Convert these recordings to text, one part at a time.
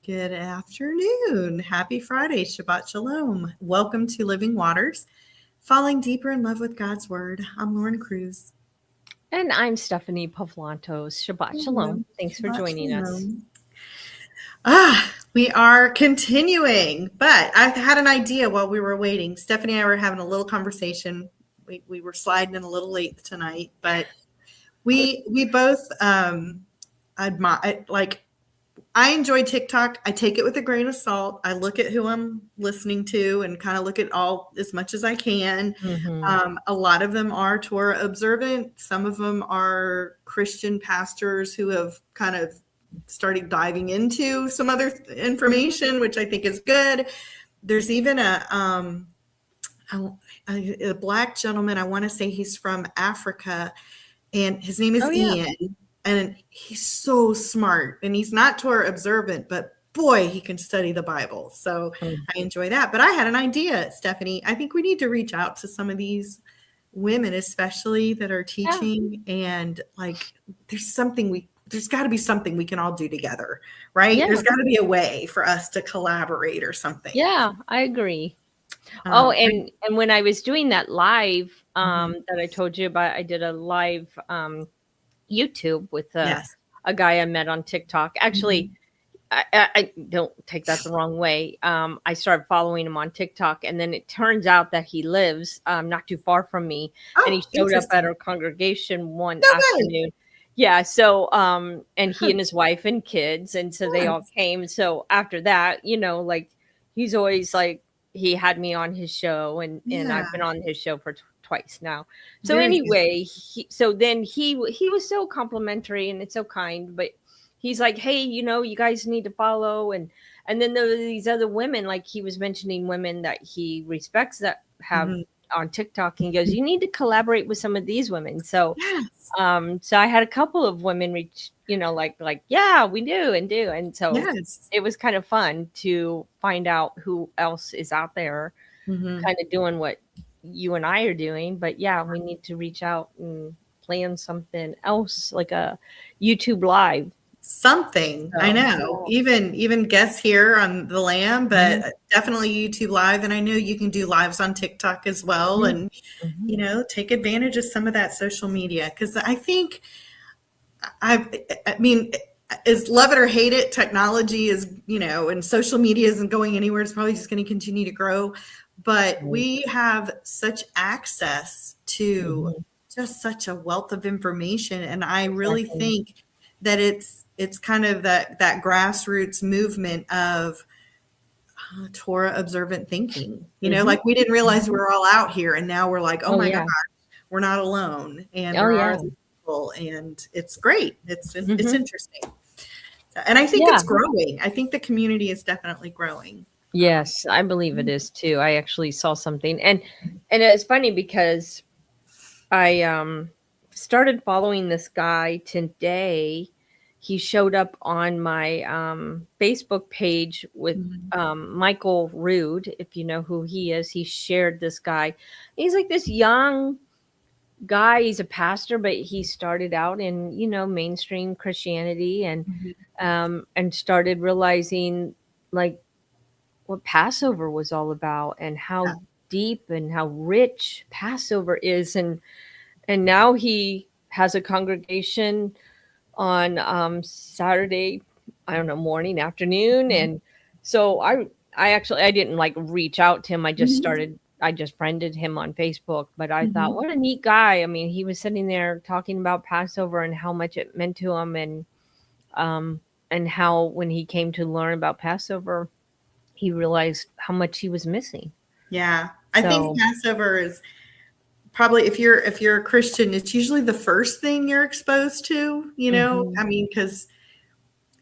Good afternoon. Happy Friday. Shabbat Shalom. Welcome to Living Waters, falling deeper in love with God's Word. I'm Lauren Cruz. And I'm Stephanie Pavlantos. Shabbat Shalom. Thanks for joining us. We are continuing, but I've had an idea while we were waiting. Stephanie and I were having a little conversation. We were sliding in a little late tonight, but we both admire, I enjoy TikTok. I take it with a grain of salt. I look at who I'm listening to and kind of look at all as much as I can. A lot of them are Torah observant. Some of them are Christian pastors who have kind of started diving into some other information, which I think is good. There's even a Black gentleman. I want to say he's from Africa, and his name is Ian. And he's so smart, and he's not Torah observant, but boy, he can study the Bible. So I enjoy that. But I had an idea, Stephanie. I think we need to reach out to some of these women, especially that are teaching, and there's got to be something we can all do together, right? Yeah. There's got to be a way for us to collaborate or something. Yeah, I agree. And when I was doing that live that I told you about, I did a live YouTube with a guy I met on TikTok. Actually, I don't take that the wrong way. I started following him on TikTok, and then it turns out that he lives not too far from me, and he showed up at our congregation one afternoon. Yeah, so and he and his wife and kids, and so they all came. So after that, he's always he had me on his show, and I've been on his show for twice now. So very anyway, he was so complimentary and it's so kind, but he's like, hey, you guys need to follow. And then there were these other women, he was mentioning women that he respects that have on TikTok, and he goes, you need to collaborate with some of these women. So, so I had a couple of women reach, yeah, we do. And so it was kind of fun to find out who else is out there kind of doing what you and I are doing. But yeah, we need to reach out and plan something else, like a YouTube live. Something. So, I know. Even guests here on the Lamb, but definitely YouTube live. And I know you can do lives on TikTok as well. And, take advantage of some of that social media. Because I think, is love it or hate it, technology is, and social media isn't going anywhere. It's probably just going to continue to grow. But we have such access to just such a wealth of information. And I really think that it's kind of that grassroots movement of Torah observant thinking. We didn't realize we were all out here, and now we're like, oh my God, we're not alone. And there are people, and it's great. It's interesting. And I think it's growing. I think the community is definitely growing. Yes, I believe it is too. I actually saw something, and it's funny because I started following this guy today. He showed up on my Facebook page with Michael Rood. If you know who he is, he shared this guy. He's like this young guy. He's a pastor, but he started out in mainstream Christianity, and started realizing what Passover was all about, and how deep and how rich Passover is. And now he has a congregation on Saturday, morning, afternoon. And so I didn't reach out to him. I just friended him on Facebook, but I thought, what a neat guy. I mean, he was sitting there talking about Passover and how much it meant to him, and how when he came to learn about Passover, he realized how much he was missing. Yeah. I think Passover is probably, if you're a Christian, it's usually the first thing you're exposed to, because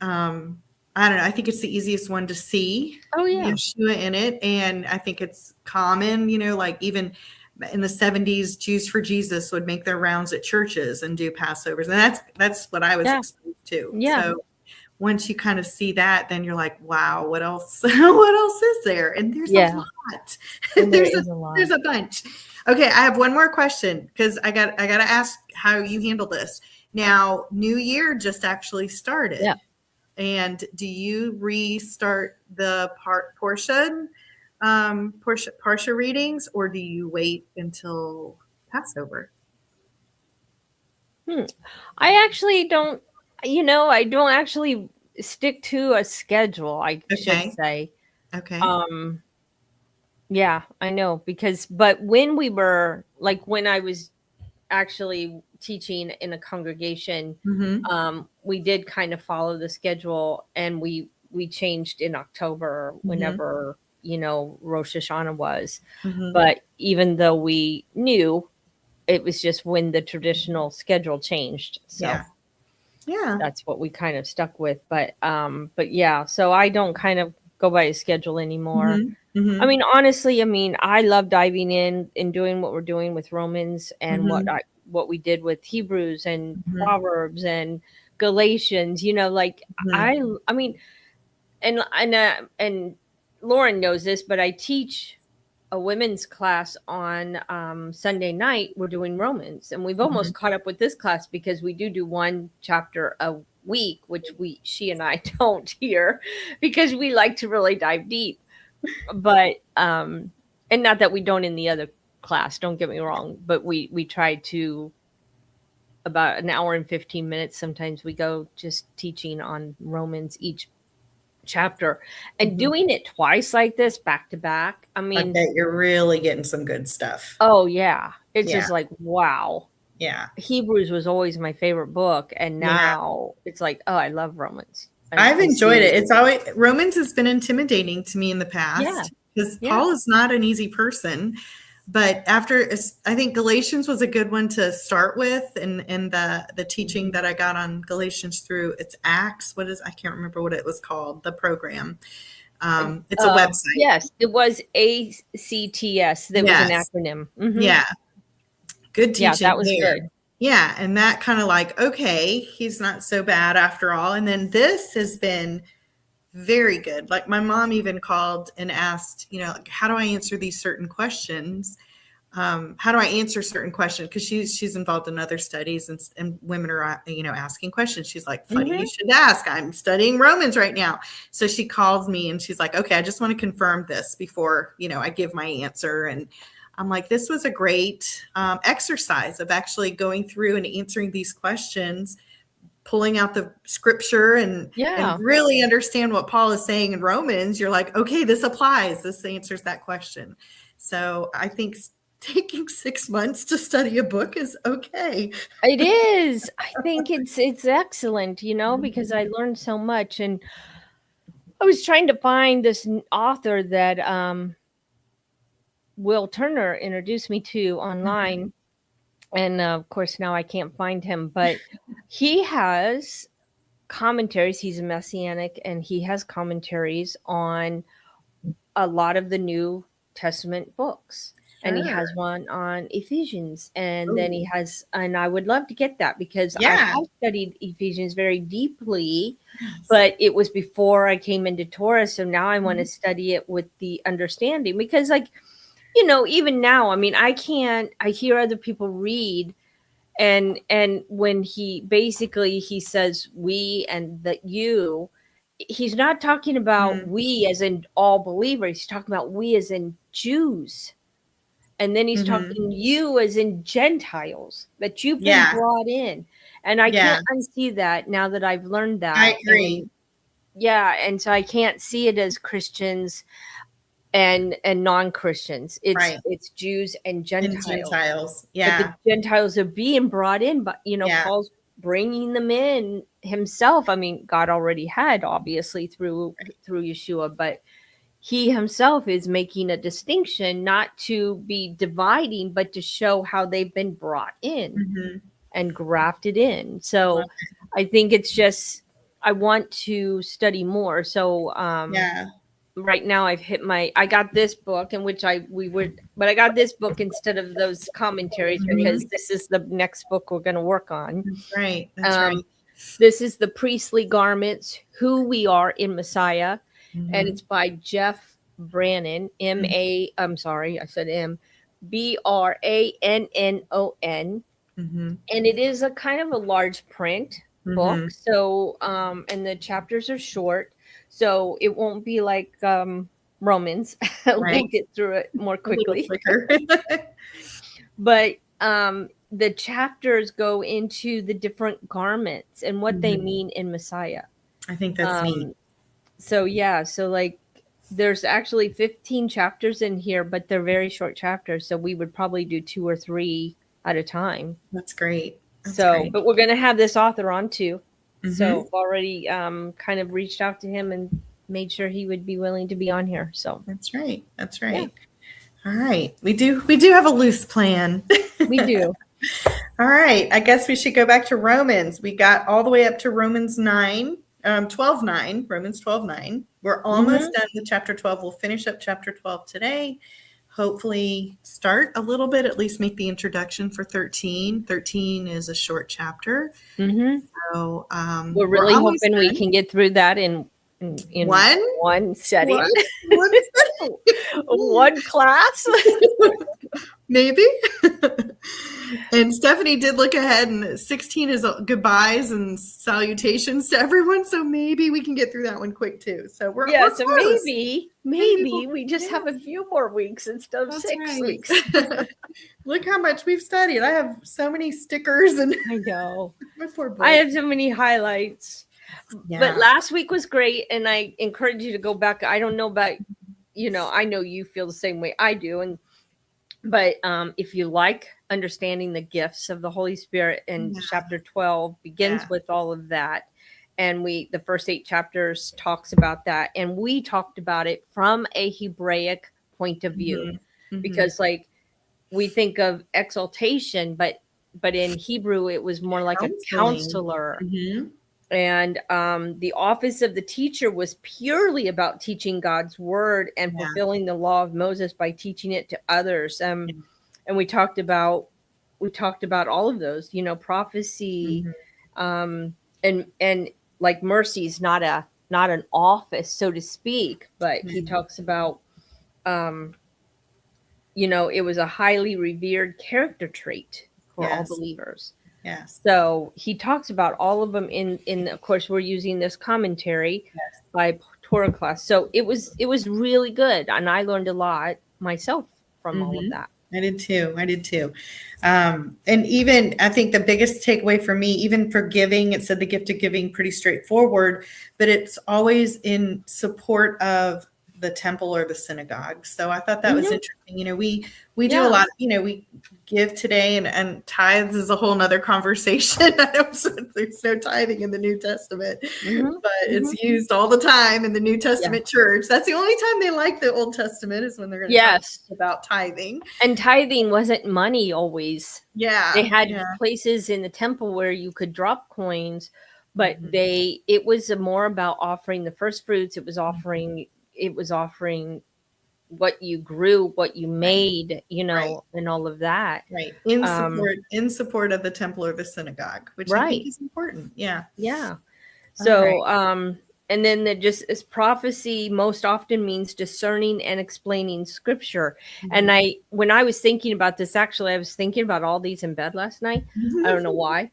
I don't know. I think it's the easiest one to see Yeshua in it. And I think it's common, even in the 70s, Jews for Jesus would make their rounds at churches and do Passovers. And that's what I was exposed to. Yeah. So once you kind of see that, then you're like, wow, what else? What else is there? And there's a lot. There's a bunch. Okay, I have one more question, because I got to ask how you handle this. Now, New Year just actually started. Yeah. And do you restart the Parsha readings, or do you wait until Passover? I actually don't, I don't actually stick to a schedule, I should Okay. say. Okay. Yeah, I know, but when we were, like, when I was actually teaching in a congregation, we did kind of follow the schedule, and we changed in October whenever, Rosh Hashanah was. But even though we knew, it was just when the traditional schedule changed. So yeah. that's what we kind of stuck with. But yeah, so I don't kind of go by a schedule anymore. I mean, honestly, I love diving in and doing what we're doing with Romans, and what we did with Hebrews and Proverbs and Galatians. I mean, and Lauren knows this, but I teach a women's class on Sunday night. We're doing Romans, and we've almost caught up with this class because we do one chapter a week, which she and I don't here because we like to really dive deep. But and not that we don't in the other class, don't get me wrong, but we try to about an hour and 15 minutes. Sometimes we go just teaching on Romans each chapter, and doing it twice like this back to back. I mean, bet you're really getting some good stuff. Oh yeah. It's just like, wow. Yeah. Hebrews was always my favorite book, and now it's like, oh, I love Romans. I've enjoyed it. It's always, Romans has been intimidating to me in the past because Paul is not an easy person. But after, I think Galatians was a good one to start with, and the teaching that I got on Galatians through it's Acts. I can't remember what it was called, the program. It's a website. Yes, it was ACTS. That was an acronym. Yeah. Good teaching. Yeah, that was good. Yeah, and that kind of like, okay, he's not so bad after all. And then this has been very good. Like my mom even called and asked, how do I answer these certain questions? How do I answer certain questions? Because she's involved in other studies, and women are, asking questions. She's like, funny you should ask. I'm studying Romans right now. So she calls me and she's like, okay, I just want to confirm this before, I give my answer. And I'm like, this was a great exercise of actually going through and answering these questions, pulling out the scripture and really understand what Paul is saying in Romans. You're like, okay, this applies. This answers that question. So I think taking 6 months to study a book is okay. It is. I think it's excellent, because I learned so much. And I was trying to find this author that Will Turner introduced me to online. And of course, now I can't find him, but he has commentaries. He's a Messianic, and he has commentaries on a lot of the New Testament books. And he has one on Ephesians, and then he has, and I would love to get that because I have studied Ephesians very deeply, but it was before I came into Torah. So now I want to study it with the understanding, because even now, I hear other people read, and when he says we and that you, he's not talking about we as in all believers. He's talking about we as in Jews. And then he's talking you as in Gentiles, that you've been brought in. And I can't unsee that now that I've learned that. I agree. And so I can't see it as Christians and non-Christians. It's Jews and Gentiles. Yeah. But the Gentiles are being brought in, but Paul's bringing them in himself. God already had, obviously, through Yeshua, but he himself is making a distinction, not to be dividing, but to show how they've been brought in and grafted in. So I think it's just, I want to study more. So right now I've hit I got this book, in which I got this book instead of those commentaries, because this is the next book we're going to work on. That's right. That's right. This is The Priestly Garments, Who We Are in Messiah. And it's by Jeff Brannon, I'm sorry, I said Brannon. And it is a kind of a large print. book. So, and the chapters are short, so it won't be like Romans. We'll get through it more quickly. But the chapters go into the different garments and what they mean in Messiah. I think that's neat. So yeah, so like there's actually 15 chapters in here, but they're very short chapters. So we would probably do 2 or 3 at a time. That's great. But we're going to have this author on too. So I've already kind of reached out to him and made sure he would be willing to be on here. So that's right. Yeah. All right. We do have a loose plan. We do. All right. I guess we should go back to Romans. We got all the way up to Romans 9. 12:9, Romans 12:9. We're almost done with chapter 12. We'll finish up chapter 12 today. Hopefully start a little bit, at least make the introduction for 13. 13 is a short chapter. So we're really hoping we can get through that in one setting. One class. Maybe. And Stephanie did look ahead, and 16 is goodbyes and salutations to everyone. So maybe we can get through that one quick too. So we're so maybe we just have a few more weeks instead of 6 weeks. Look how much we've studied. I have so many stickers, and I know. My poor book. I have so many highlights. Yeah. But last week was great, and I encourage you to go back. I don't know about, I know you feel the same way I do, but if you like understanding the gifts of the Holy Spirit, and chapter 12 begins with all of that. And the first 8 chapters talks about that. And we talked about it from a Hebraic point of view, because like we think of exaltation, but in Hebrew, it was more like a counselor. And the office of the teacher was purely about teaching God's word and fulfilling the law of Moses by teaching it to others. And we talked about all of those, prophecy, and like mercy is not an office, so to speak, but he talks about, it was a highly revered character trait for all believers. Yes. So he talks about all of them in of course, we're using this commentary by Telecasts. So it was really good. And I learned a lot myself from all of that. I did too. And even I think the biggest takeaway for me, even for giving, it said the gift of giving, pretty straightforward, but it's always in support of the temple or the synagogue. So I thought that was interesting. We do a lot, we give today, and tithes is a whole nother conversation. There's no tithing in the New Testament, but it's used all the time in the New Testament church. That's the only time they like the Old Testament, is when they're going to talk about tithing. And tithing wasn't money always. Yeah. They had places in the temple where you could drop coins, but it was more about offering the first fruits. It was offering what you grew, what you made, and all of that. Right. In support of the temple or the synagogue, which I think is important. Yeah. Yeah. So, and then as prophecy most often means discerning and explaining scripture. And when I was thinking about this, actually, I was thinking about all these in bed last night. I don't know why,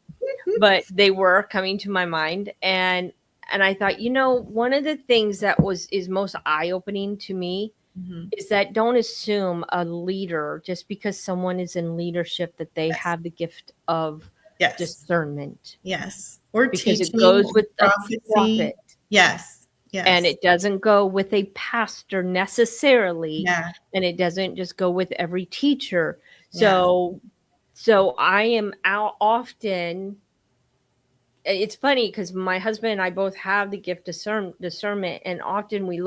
but they were coming to my mind. And I thought, one of the things that is most eye-opening to me is that don't assume a leader, just because someone is in leadership, that they have the gift of discernment. Yes. Or because teaching, it goes with prophecy. A prophet. Yes. And it doesn't go with a pastor necessarily. And it doesn't just go with every teacher. So I am out often. It's funny because my husband and I both have the gift of discernment, and often we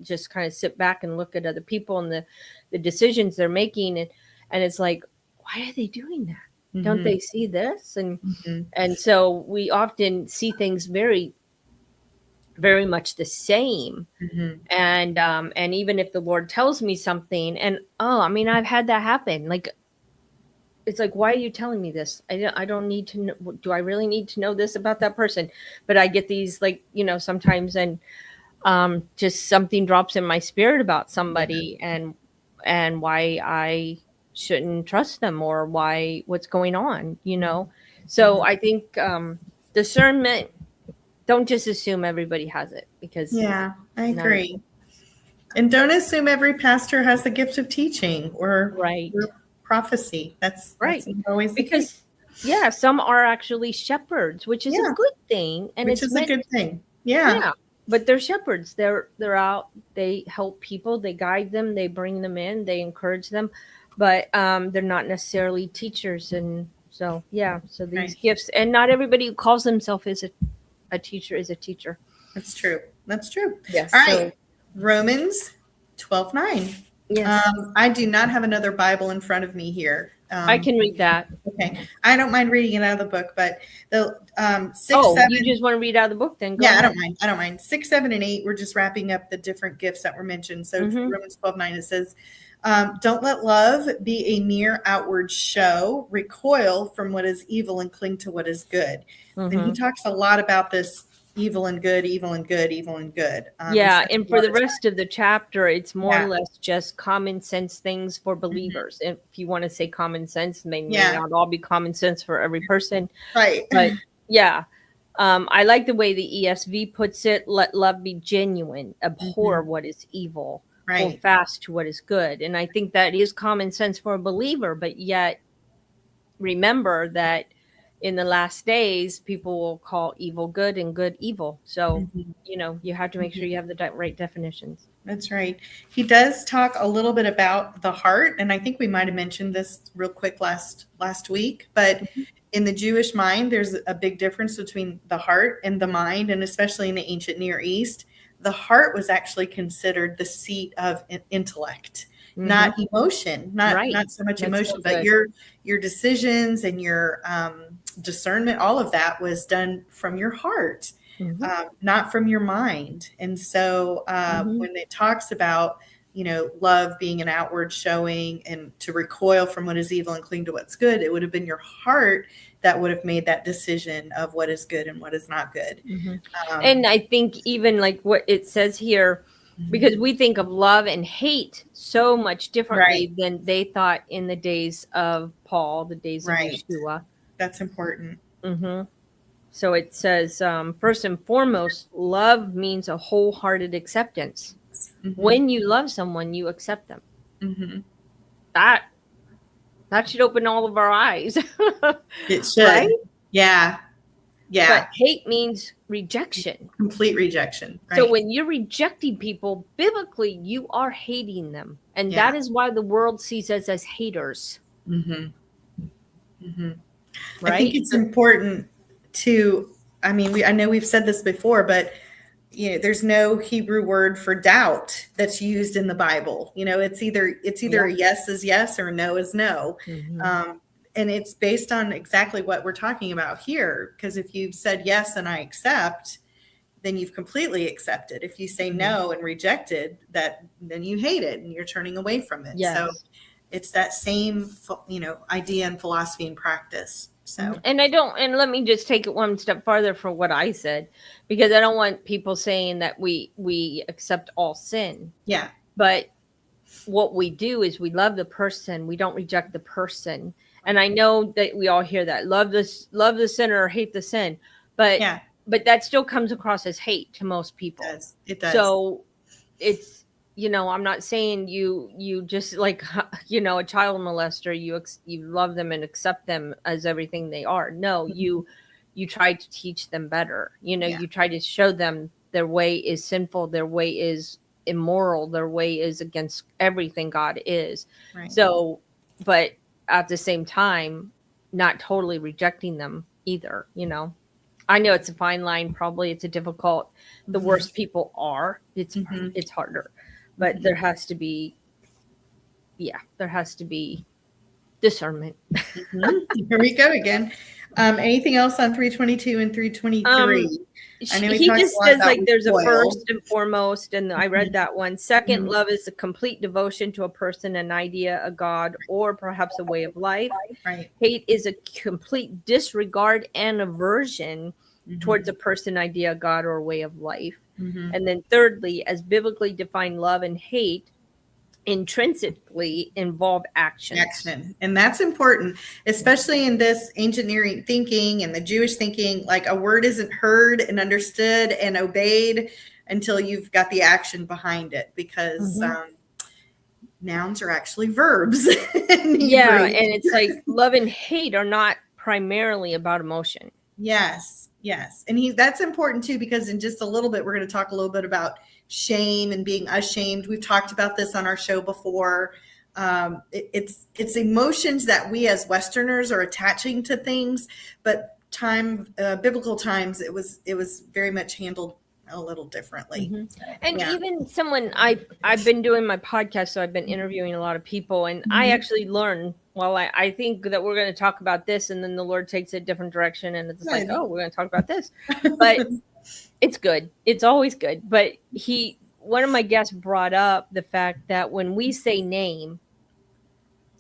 just kind of sit back and look at other people and the decisions they're making, and it's like, why are they doing that? Don't they see this? And so we often see things very, very much the same. And even if the Lord tells me something, and I've had that happen. Like, it's like, why are you telling me this? I don't need to know. Do I really need to know this about that person? But I get these, sometimes, and just something drops in my spirit about somebody, and why I shouldn't trust them, or what's going on, So I think discernment. Don't just assume everybody has it, because I agree. And don't assume every pastor has the gift of teaching or prophecy. That's not always because some are actually shepherds, which is a good thing, and which is a good thing. Yeah. But they're shepherds. They're out. They help people. They guide them. They bring them in. They encourage them, but they're not necessarily teachers. And so so these gifts, and not everybody who calls themselves is a teacher is a teacher. That's true. Yes. All right. Romans 12:9. Yes. I do not have another Bible in front of me here. I can read that. Okay. I don't mind reading it out of the book, but the 6, 7. You just want to read out of the book then? Go ahead. I don't mind. 6, 7, and 8. We're just wrapping up the different gifts that were mentioned. So Romans 12:9, it says, don't let love be a mere outward show. Recoil from what is evil and cling to what is good. And he talks a lot about this evil and good, evil and good, evil and good. And for the rest of the chapter, it's more or less just common sense things for believers. If you want to say common sense, they may not all be common sense for every person. Right. But I like the way the ESV puts it. Let love be genuine, abhor what is evil, hold fast to what is good. And I think that is common sense for a believer, but yet remember that in the last days, people will call evil good and good evil. So, you have to make sure you have the right definitions. That's right. He does talk a little bit about the heart. And I think we might have mentioned this real quick last week. But in the Jewish mind, there's a big difference between the heart and the mind. And especially in the ancient Near East, the heart was actually considered the seat of intellect. Not emotion, not so much emotion, but your decisions and your discernment, all of that was done from your heart, not from your mind. And so when it talks about, love being an outward showing and to recoil from what is evil and cling to what's good, it would have been your heart that would have made that decision of what is good and what is not good. And I think even like what it says here, because we think of love and hate so much differently than they thought in the days of Paul, the days of Yeshua. That's important. So it says, first and foremost, love means a wholehearted acceptance. When you love someone, you accept them. That should open all of our eyes. It should. Right? Yeah. But hate means rejection. Complete rejection. Right. So when you're rejecting people, biblically, you are hating them. And that is why the world sees us as haters. Right? I think it's important to, I know we've said this before, but there's no Hebrew word for doubt that's used in the Bible. It's either a yes is yes or no is no. And it's based on exactly what we're talking about here. Because if you've said yes and I accept, then you've completely accepted. If you say no and rejected, then you hate it and you're turning away from it. So it's that same, idea and philosophy and practice. So, and let me just take it one step farther for what I said, because I don't want people saying that we accept all sin. Yeah. But what we do is we love the person. We don't reject the person. And I know that we all hear that love the sinner or hate the sin, but that still comes across as hate to most people. It does. So it's, I'm not saying you just like, a child molester, you love them and accept them as everything they are. No, you try to teach them better. You try to show them their way is sinful. Their way is immoral. Their way is against everything God is. Right. So, but at the same time, not totally rejecting them either. I know it's a fine line. Probably it's a difficult, the worse people are, it's harder, but there has to be discernment. Here we go again. Anything else on 322 and 323? I know he just says like there's a first and foremost, and I read that one. Second, love is a complete devotion to a person, an idea, a God, or perhaps a way of life. Right. Hate is a complete disregard and aversion towards a person, idea, God, or way of life. And then thirdly, as biblically defined love and hate, intrinsically involve action. And that's important, especially in this ancient Near East thinking and the Jewish thinking. Like, a word isn't heard and understood and obeyed until you've got the action behind it, because nouns are actually verbs. Yeah, and it's like love and hate are not primarily about emotion. Yes. And that's important too, because in just a little bit, we're going to talk a little bit about shame and being ashamed. We've talked about this on our show before. It's emotions that we as Westerners are attaching to things, but biblical times, it was very much handled a little differently. And even someone, I've been doing my podcast, so I've been interviewing a lot of people, and I actually learn, well, I think that we're going to talk about this, and then the Lord takes it a different direction, and it's like, oh, we're going to talk about this. But it's good. It's always good. But one of my guests brought up the fact that when we say name,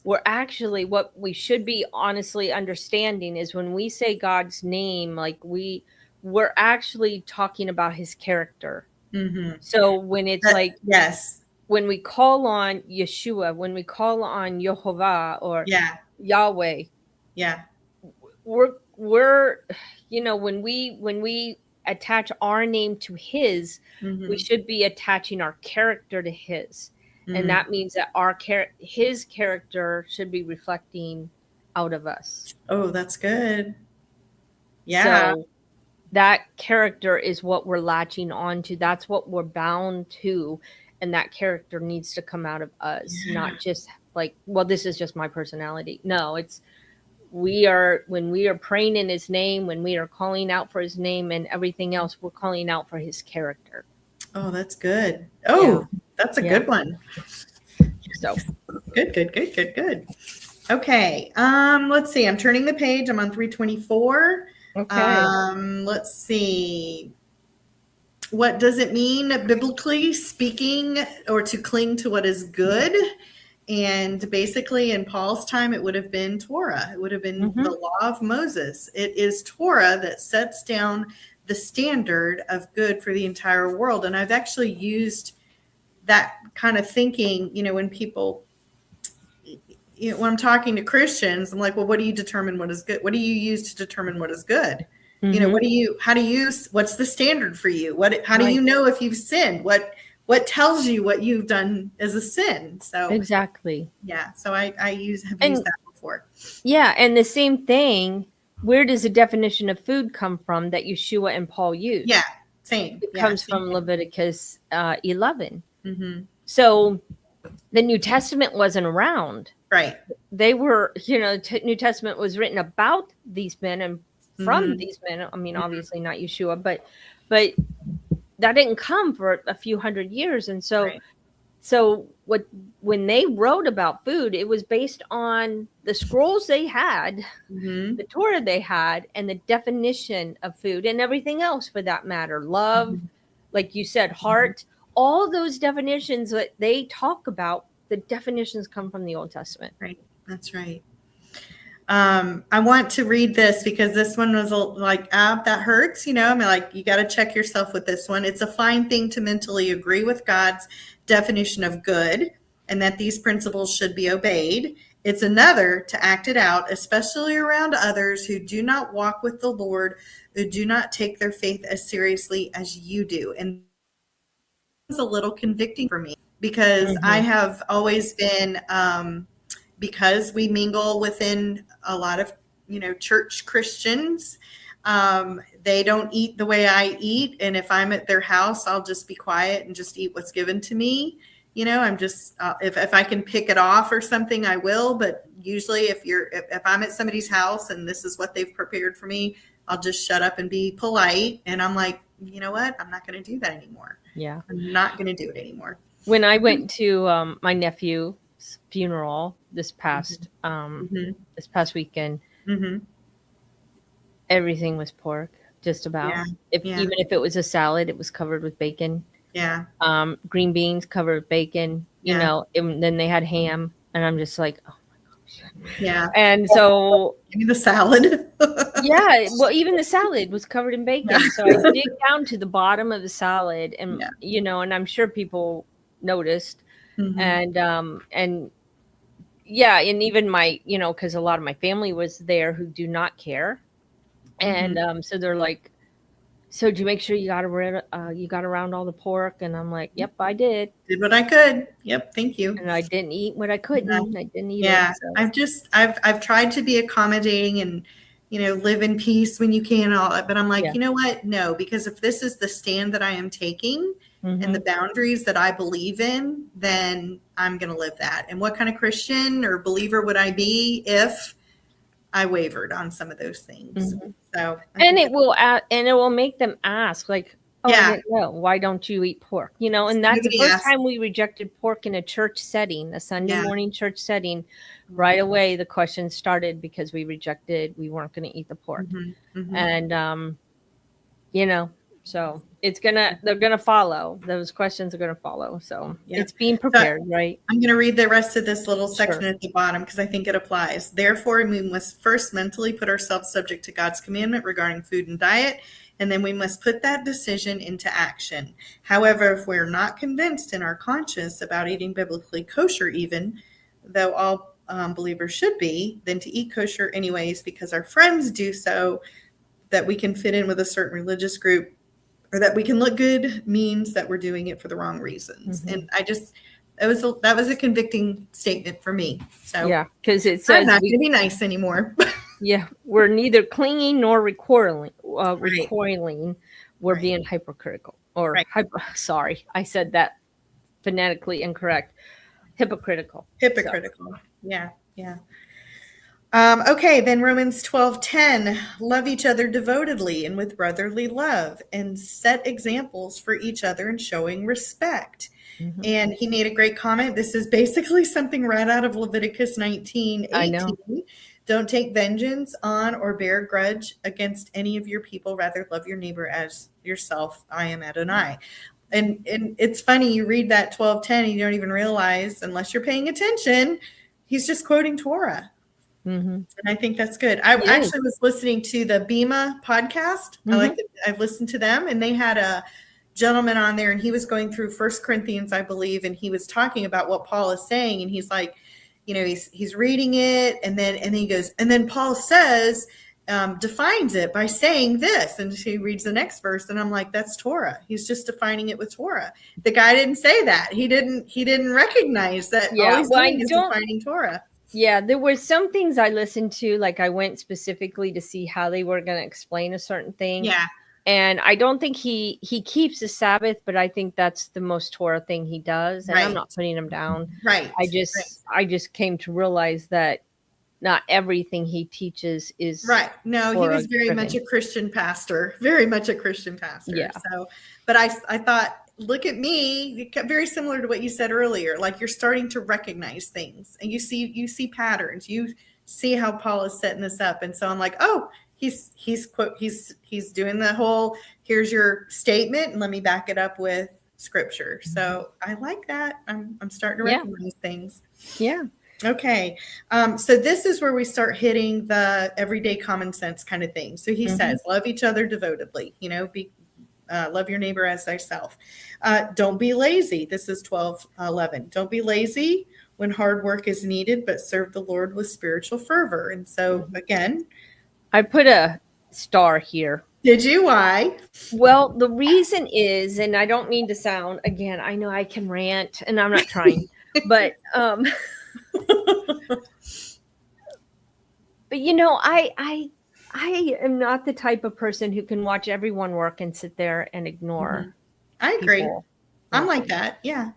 we're actually, what we should be honestly understanding is when we say God's name, like we're actually talking about his character. So when it's when we call on Yeshua, when we call on Jehovah or Yahweh, we're when we attach our name to his, we should be attaching our character to his. And that means that his character should be reflecting out of us. Oh, that's good. Yeah. So that character is what we're latching onto. That's what we're bound to. And that character needs to come out of us, not just like, well, this is just my personality. No, when we are praying in his name, when we are calling out for his name and everything else, we're calling out for his character. Oh, that's good. Oh, that's a good one. So good. Okay. Let's see. I'm turning the page. I'm on 324. Okay. Let's see. What does it mean, biblically speaking, or to cling to what is good? And basically, in Paul's time, it would have been Torah. It would have been the law of Moses. It is Torah that sets down the standard of good for the entire world. And I've actually used that kind of thinking, when people, when I'm talking to Christians, I'm like, well, what do you determine what is good? What do you use to determine what is good? What's the standard for you? How do you know if you've sinned? What tells you what you've done as a sin? So exactly. Yeah. So I have used that before. Yeah. And the same thing, where does the definition of food come from that Yeshua and Paul use? Yeah. Same. It comes from Leviticus 11. So the New Testament wasn't around. Right. They were, New Testament was written about these men and from these men. I mean, obviously not Yeshua, but that didn't come for a few hundred years. And so when they wrote about food, it was based on the scrolls they had, the Torah they had, and the definition of food and everything else for that matter. Love, like you said, heart, all those definitions that they talk about, the definitions come from the Old Testament. Right. That's right. I want to read this because this one was like, that hurts, I mean, like, you got to check yourself with this one. It's a fine thing to mentally agree with God's definition of good and that these principles should be obeyed. It's another to act it out, especially around others who do not walk with the Lord, who do not take their faith as seriously as you do. And it's a little convicting for me because I have always been, because we mingle within a lot of, church Christians, they don't eat the way I eat. And if I'm at their house, I'll just be quiet and just eat what's given to me. I'm just, if I can pick it off or something, I will. But usually if I'm at somebody's house and this is what they've prepared for me, I'll just shut up and be polite. And I'm like, you know what? I'm not going to do that anymore. Yeah. I'm not going to do it anymore. When I went to my nephew's funeral this past weekend, everything was pork, just about. Even if it was a salad, it was covered with bacon. Green beans covered with bacon, and then they had ham, and I'm just like, oh my gosh. Yeah. And so give me the salad. Well, even the salad was covered in bacon. So I dig down to the bottom of the salad and and I'm sure people noticed. And yeah, and even my, because a lot of my family was there who do not care, and so they're like, "So did you make sure you got around all the pork?" And I'm like, "Yep, I did. Did what I could. Yep, thank you. And I didn't eat what I couldn't. I didn't eat it." Yeah, So. I've tried to be accommodating and live in peace when you can, all that, but I'm like, Yeah. you know what? No, because if this is the stand that I am taking and the boundaries that I believe in, then I'm going to live that. And what kind of Christian or believer would I be if I wavered on some of those things? So, and it will make them ask, like, "Oh, I yeah, didn't know. Why don't you eat pork?" And that's the nobody first asked. time we rejected pork in a church setting, a Sunday Yeah. morning church setting. Right away, the question started because we weren't going to eat the pork. And, so they're going to follow. Those questions are going to follow. So it's being prepared, right? I'm going to read the rest of this little section Sure. at the bottom because I think it applies. Therefore, we must first mentally put ourselves subject to God's commandment regarding food and diet, and then we must put that decision into action. However, if we're not convinced in our conscience about eating biblically kosher, even though all believers should be, then to eat kosher anyways because our friends do so, that we can fit in with a certain religious group, or that we can look good, means that we're doing it for the wrong reasons. And that was a convicting statement for me. So yeah, because it I'm says not going to be nice anymore. yeah, we're neither clinging nor recoiling. Right. We're Right. being hypercritical, or Right. sorry, I said that phonetically incorrect. Hypocritical. Hypocritical. So. Yeah. Yeah. Okay, then Romans 12:10, love each other devotedly and with brotherly love, and set examples for each other in showing respect. And he made a great comment. This is basically something right out of Leviticus 19:18. I know. Don't take vengeance on or bear grudge against any of your people. Rather, love your neighbor as yourself. I am Adonai. And it's funny, you read that 12:10 and you don't even realize, unless you're paying attention, he's just quoting Torah. And I think that's good. I actually was listening to the Bema podcast. I've listened to them, and they had a gentleman on there, and he was going through 1 Corinthians, I believe, and he was talking about what Paul is saying, and he's like, he's reading it, and then he goes, and then Paul says, defines it by saying this, and he reads the next verse, and I'm like, that's Torah. He's just defining it with Torah. The guy didn't say that. He didn't recognize that. Yeah, all he's doing is defining Torah. Yeah, there were some things I listened to, like I went specifically to see how they were going to explain a certain thing. Yeah. And I don't think he keeps the Sabbath, but I think that's the most Torah thing he does. And I'm not putting him down. Right. I just came to realize that not everything he teaches is right. No, he was very much a Christian pastor, very much a Christian pastor. Yeah. So, but I thought, look at me, very similar to what you said earlier. Like, you're starting to recognize things, and you see patterns. You see how Paul is setting this up, and so I'm like, oh, he's doing the whole, here's your statement, and let me back it up with scripture. So I like that. I'm starting to recognize things. Yeah. Okay. So this is where we start hitting the everyday common sense kind of thing. So he says, love each other devotedly, love your neighbor as thyself. Don't be lazy. This is 12:11. Don't be lazy when hard work is needed, but serve the Lord with spiritual fervor. And so again, I put a star here. Did you? Why? Well, the reason is, and I don't mean to sound, again, I know I can rant, and I'm not trying, but but I am not the type of person who can watch everyone work and sit there and ignore. I agree. I'm like that. Yeah.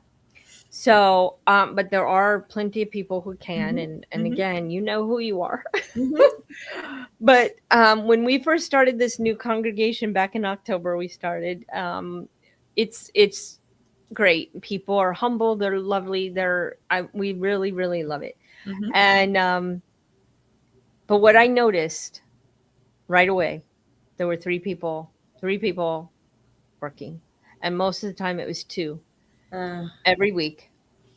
So, but there are plenty of people who can, and again, you know who you are. But when we first started this new congregation back in October, we started. It's great. People are humble. They're lovely. We really, really love it. And but what I noticed right away, there were three people working, and most of the time it was two. Every week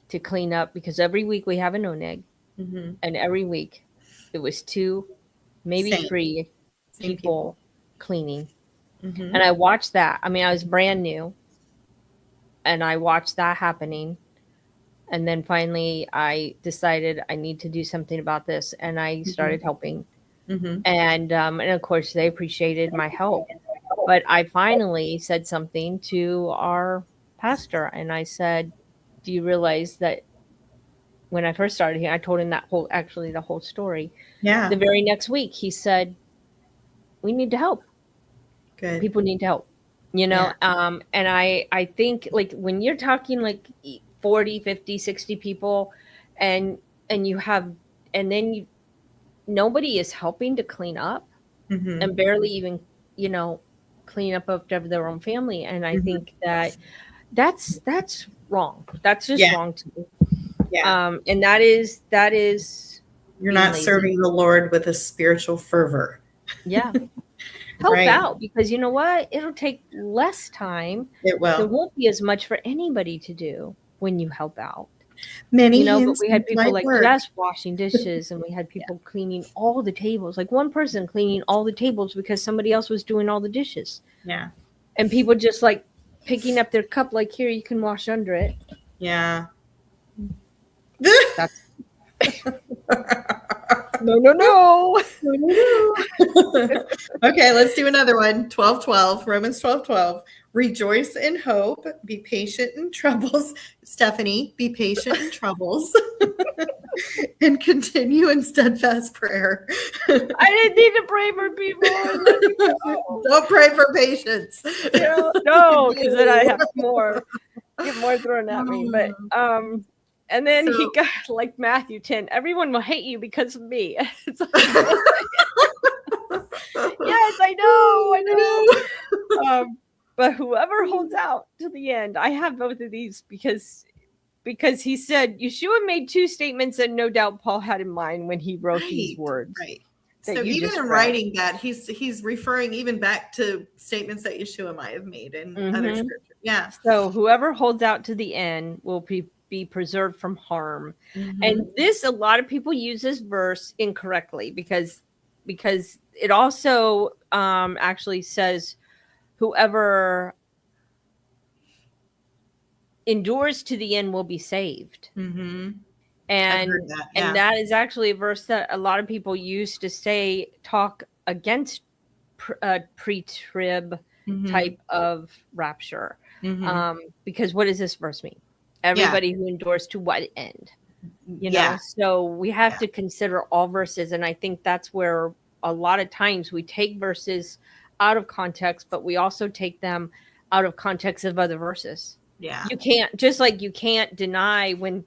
to clean up, because every week we have an oneg, and every week it was two, maybe three people cleaning. And I watched that. I mean, I was brand new, and I watched that happening. And then finally I decided I need to do something about this, and I started helping. And of course they appreciated my help. But I finally said something to our pastor, and I said, do you realize that when I first started here, I told him the whole story. Yeah. The very next week he said, we need to help. Good. People need to help, and I think, like, when you're talking like 40, 50, 60 people, and you have, and then nobody is helping to clean up, and barely even, clean up after their own family. And I think that's wrong. That's just wrong to me. Yeah. And that is you're not lazy. serving the Lord with a spiritual fervor. Yeah. Help out, because you know what? It'll take less time. It will. There won't be as much for anybody to do when you help out. Many but we had people like just washing dishes, and we had people cleaning all the tables, like one person cleaning all the tables because somebody else was doing all the dishes. Yeah. And people just like picking up their cup, like, here, you can wash under it. Yeah. That's no. Okay, let's do another one. 12:12, Romans 12:12. Rejoice in hope, be patient in troubles. Stephanie, be patient in troubles. And continue in steadfast prayer. I didn't need to pray for people. Don't pray for patience. No, because then I have get more thrown at me. But and then he got like Matthew 10. Everyone will hate you because of me. Yes, I know. But whoever holds out to the end, I have both of these because he said Yeshua made two statements that no doubt Paul had in mind when he wrote these words. Right. So even in writing that, he's referring even back to statements that Yeshua might have made in other scriptures. Yeah. So whoever holds out to the end will be preserved from harm. And this, a lot of people use this verse incorrectly because it also actually says whoever endures to the end will be saved. And that is actually a verse that a lot of people use to talk against pre-trib type of rapture. Because what does this verse mean? Everybody who endures to what end? You know, so we have to consider all verses. And I think that's where a lot of times we take verses out of context, but we also take them out of context of other verses. Yeah. You can't deny when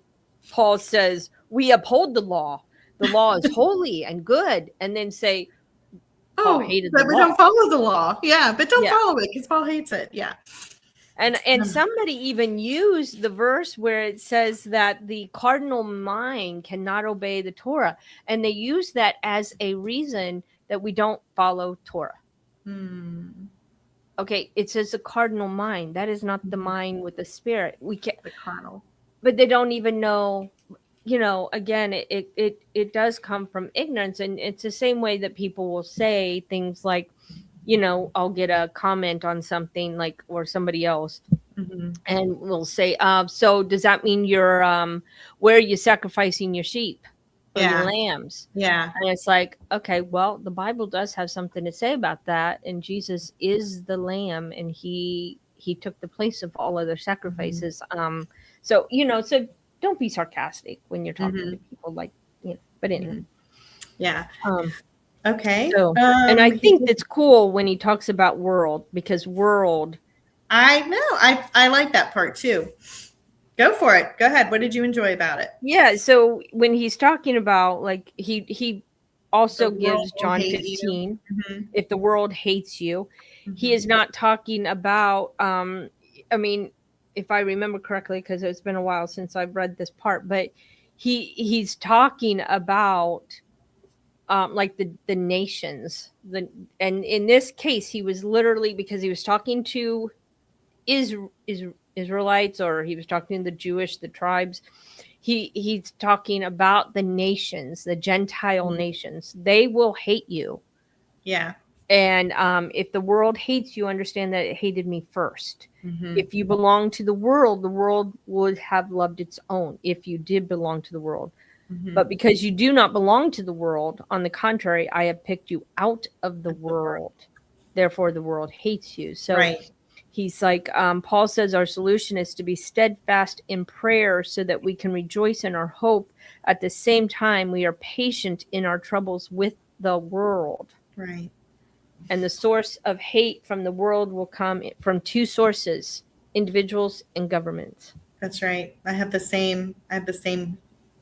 Paul says we uphold the law. The law is holy and good, and then say, Paul hated the law. But we don't follow the law. Yeah, but don't follow it because Paul hates it. Yeah. And somebody even used the verse where it says that the cardinal mind cannot obey the Torah, and they use that as a reason that we don't follow Torah. Okay, it says the cardinal mind. That is not the mind with the spirit. We can't the carnal. But they don't even know. You know, again, it does come from ignorance, and it's the same way that people will say things like, you know, I'll get a comment on something like, or somebody else, and we'll say, so does that mean you're, where are you sacrificing your sheep or your lambs? Yeah. And it's like, okay, well, the Bible does have something to say about that. And Jesus is the lamb, and he took the place of all other sacrifices. So, you know, so don't be sarcastic when you're talking to people, like, you know, but anyway. Yeah. Okay. So, and I think it's cool when he talks about world, because world. I know. I like that part too. Go for it. Go ahead. What did you enjoy about it? Yeah. So when he's talking about, like, he also gives John 15, if the world hates you, he is not talking about, I mean, if I remember correctly, because it's been a while since I've read this part, but he's talking about, like the nations, and in this case, he was literally, because he was talking to Israelites, or he was talking to the tribes. He's talking about the nations, the Gentile nations. They will hate you. Yeah. And if the world hates you, understand that it hated me first. Mm-hmm. If you belong to the world would have loved its own if you did belong to the world. Mm-hmm. But because you do not belong to the world, on the contrary, I have picked you out of the world. Therefore, the world hates you. So Right. he's like, Paul says our solution is to be steadfast in prayer so that we can rejoice in our hope. At the same time, we are patient in our troubles with the world. Right. And the source of hate from the world will come from two sources, individuals and governments. That's right. I have the same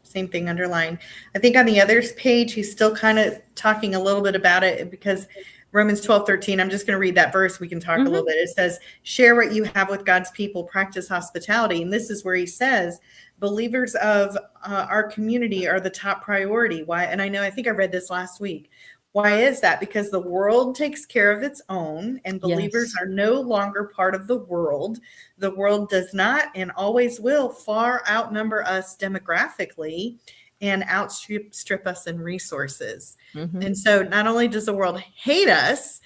thing underlined. I think on the other page, he's still kind of talking a little bit about it, because Romans 12:13, I'm just going to read that verse. We can talk a little bit. It says, share what you have with God's people, practice hospitality. And this is where he says, believers of our community are the top priority. Why? And I think I read this last week. Why is that? Because the world takes care of its own, and believers are no longer part of the world. The world does not and always will far outnumber us demographically and outstrip us in resources. And so not only does the world hate us,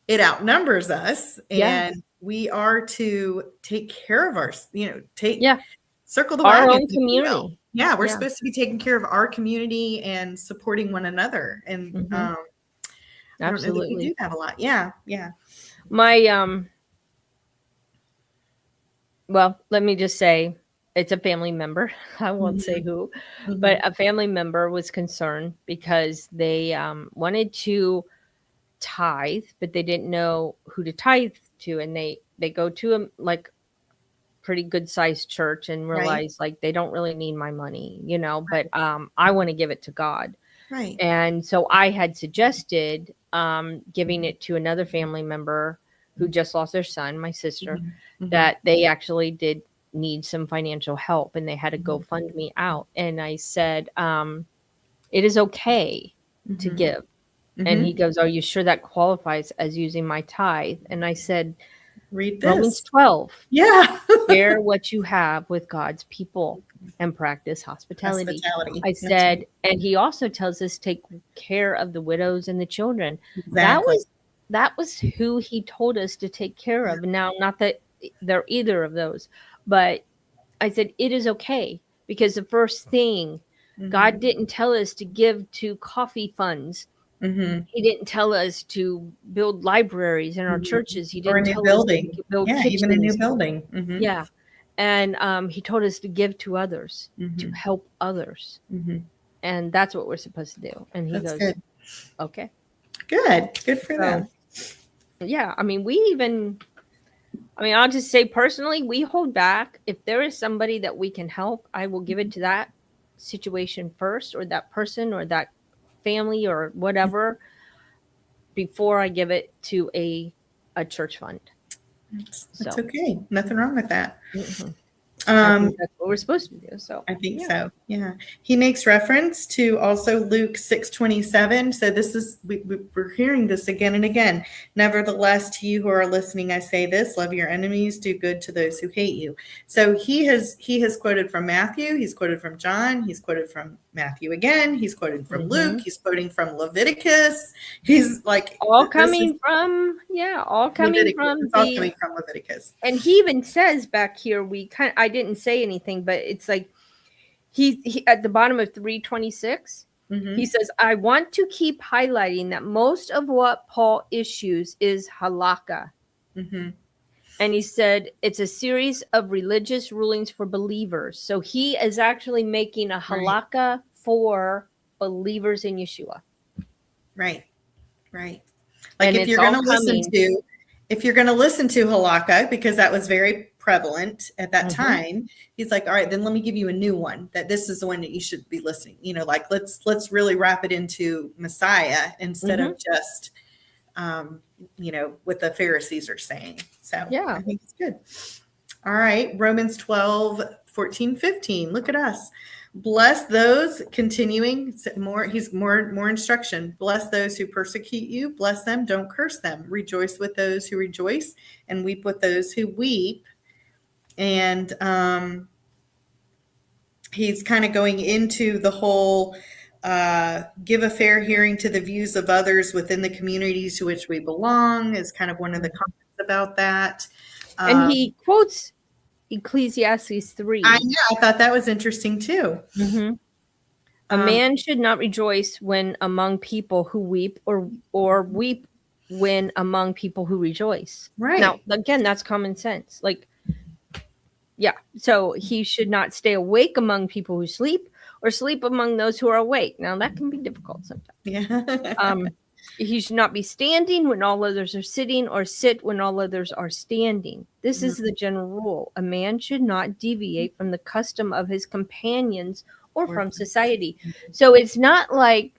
it outnumbers us, and we are to take care of our, circle the wagon. Our own community. Yeah, we're supposed to be taking care of our community and supporting one another. And I don't know that we do that a lot. Yeah. My well, let me just say, it's a family member. I won't say who, but a family member was concerned because they wanted to tithe, but they didn't know who to tithe to, and they go to a pretty good sized church and realize they don't really need my money, but I want to give it to God. Right. And so I had suggested giving it to another family member who just lost their son, my sister, that they actually did need some financial help, and they had to GoFundMe out. And I said, it is okay to give. And he goes, are you sure that qualifies as using my tithe? And I said, read this. Romans 12. Yeah. Share what you have with God's people and practice hospitality. I said, and he also tells us take care of the widows and the children. Exactly. That was who he told us to take care of. Now, not that they're either of those, but I said, it is okay, because the first thing, God didn't tell us to give to coffee funds. He didn't tell us to build libraries in our churches. He didn't tell us to build kitchens. Even a new building. Yeah. And he told us to give to others, to help others. And that's what we're supposed to do. And he goes, good. Okay. Good for them. Yeah. I mean, I'll just say personally, we hold back. If there is somebody that we can help, I will give it to that situation first, or that person, or that family, or whatever, before I give it to a church fund. That's okay. Nothing wrong with that. I think that's what we're supposed to do. So I think so. Yeah. He makes reference to also Luke 6:27. So this is, we're hearing this again and again. Nevertheless, to you who are listening, I say this: love your enemies, do good to those who hate you. So he has quoted from Matthew. He's quoted from John. He's quoted from Matthew again. He's quoted from Luke. He's quoting from Leviticus. He's like all coming from Leviticus. And he even says back here, I didn't say anything, but it's like he at the bottom of 326, he says, I want to keep highlighting that most of what Paul issues is halakha. And he said it's a series of religious rulings for believers. So he is actually making a halakha for believers in Yeshua. Right. Like, and if you're going to listen to halakha, because that was very prevalent at that time, he's like, all right, then let me give you a new one, that this is the one that you should be listening. Let's really wrap it into Messiah instead of just what the Pharisees are saying. So I think it's good. All right. Romans 12:14-15. Look at us. Bless those, continuing more instruction. Bless those who persecute you. Bless them. Don't curse them. Rejoice with those who rejoice, and weep with those who weep. And he's kind of going into the whole give a fair hearing to the views of others within the communities to which we belong is kind of one of the comments about that. And he quotes Ecclesiastes 3. I thought that was interesting too. Mm-hmm. A man should not rejoice when among people who weep, or weep when among people who rejoice. Right. Now, again, that's common sense. Like, yeah. So he should not stay awake among people who sleep, or sleep among those who are awake. Now, that can be difficult sometimes. Yeah. He should not be standing when all others are sitting, or sit when all others are standing. This is the general rule. A man should not deviate from the custom of his companions or from society. So it's not like